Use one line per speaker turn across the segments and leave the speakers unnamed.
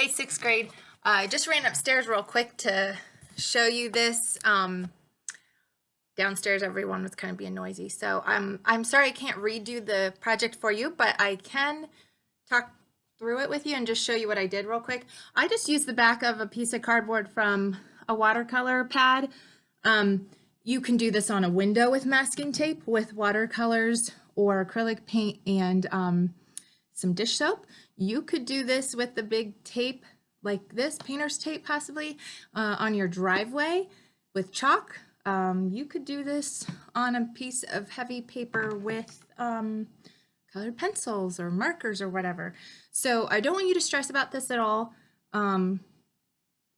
Hey, sixth grade. I just ran upstairs real quick to show you this. Downstairs, everyone was kind of being noisy. So I'm sorry I can't redo the project for you, but I can talk through it with you and just show you what I did real quick. I just used the back of a piece of cardboard from a watercolor pad. You can do this on a window with masking tape with watercolors or acrylic paint and some dish soap. You could do this with the big tape like this, painter's tape possibly, on your driveway with chalk. You could do this on a piece of heavy paper with colored pencils or markers or whatever. So I don't want you to stress about this at all.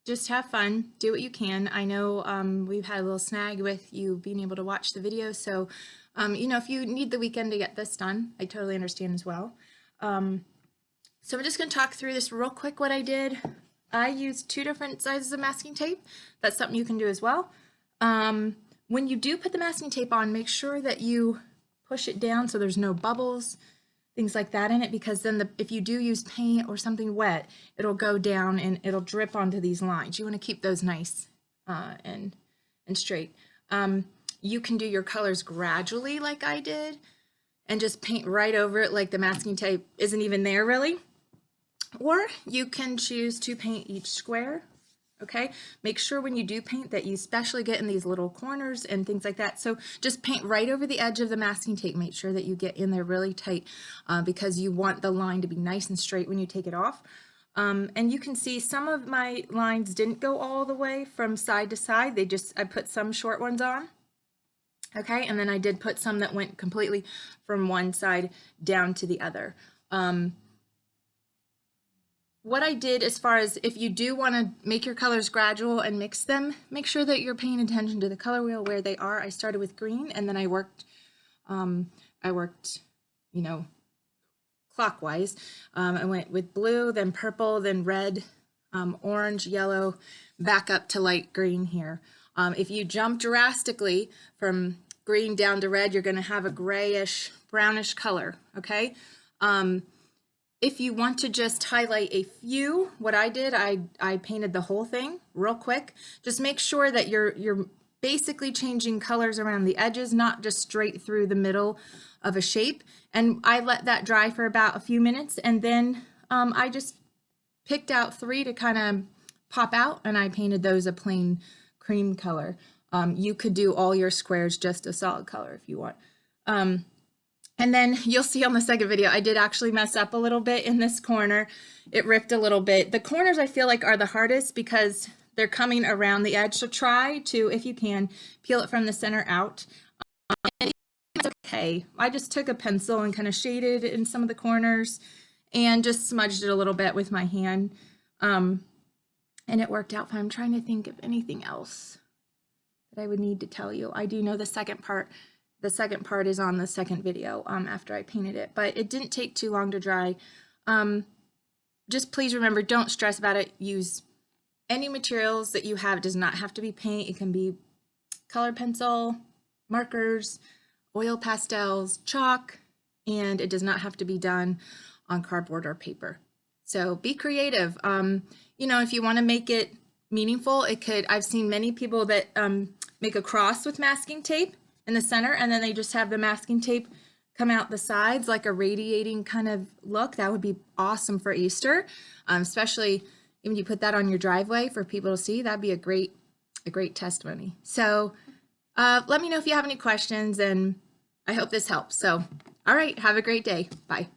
Just have fun, do what you can. I know we've had a little snag with you being able to watch the video, so if you need the weekend to get this done, I totally understand as well. So I'm just going to talk through this real quick what I did. I used 2 different sizes of masking tape. That's something you can do as well. When you do put the masking tape on, make sure that you push it down so there's no bubbles, things like that in it, because then if you do use paint or something wet, it'll go down and it'll drip onto these lines. You want to keep those nice and straight. You can do your colors gradually like I did and just paint right over it like the masking tape isn't even there really. Or you can choose to paint each square. Okay, make sure when you do paint that you especially get in these little corners and things like that. So just paint right over the edge of the masking tape. Make sure that you get in there really tight because you want the line to be nice and straight when you take it off. And you can see some of my lines didn't go all the way from side to side. I put some short ones on. Okay, and then I did put some that went completely from one side down to the other. What I did as far as if you do want to make your colors gradual and mix them, make sure that you're paying attention to the color wheel where they are. I started with green and then I worked clockwise. I went with blue, then purple, then red, orange, yellow, back up to light green here. If you jump drastically from green down to red, you're going to have a grayish, brownish color, okay? If you want to just highlight a few, what I did, I painted the whole thing real quick. Just make sure that you're basically changing colors around the edges, not just straight through the middle of a shape. And I let that dry for about a few minutes, and then I just picked out 3 to kind of pop out, and I painted those a plain cream color. You could do all your squares just a solid color if you want. And then you'll see on the second video, I did actually mess up a little bit in this corner. It ripped a little bit. The corners I feel like are the hardest because they're coming around the edge. So try to, if you can, peel it from the center out. And it's okay. I just took a pencil and kind of shaded in some of the corners and just smudged it a little bit with my hand. And it worked out fine. I'm trying to think of anything else that I would need to tell you. I do know the second part. The second part is on the second video after I painted it, but it didn't take too long to dry. Just please remember, don't stress about it. Use any materials that you have. It does not have to be paint. It can be colored pencil, markers, oil pastels, chalk, and it does not have to be done on cardboard or paper. So be creative. If you want to make it meaningful, I've seen many people that make a cross with masking tape in the center, and then they just have the masking tape come out the sides like a radiating kind of look. That would be awesome for Easter, especially when you put that on your driveway for people to see. That'd be a great testimony. So let me know if you have any questions, and I hope this helps. So, all right, have a great day. Bye.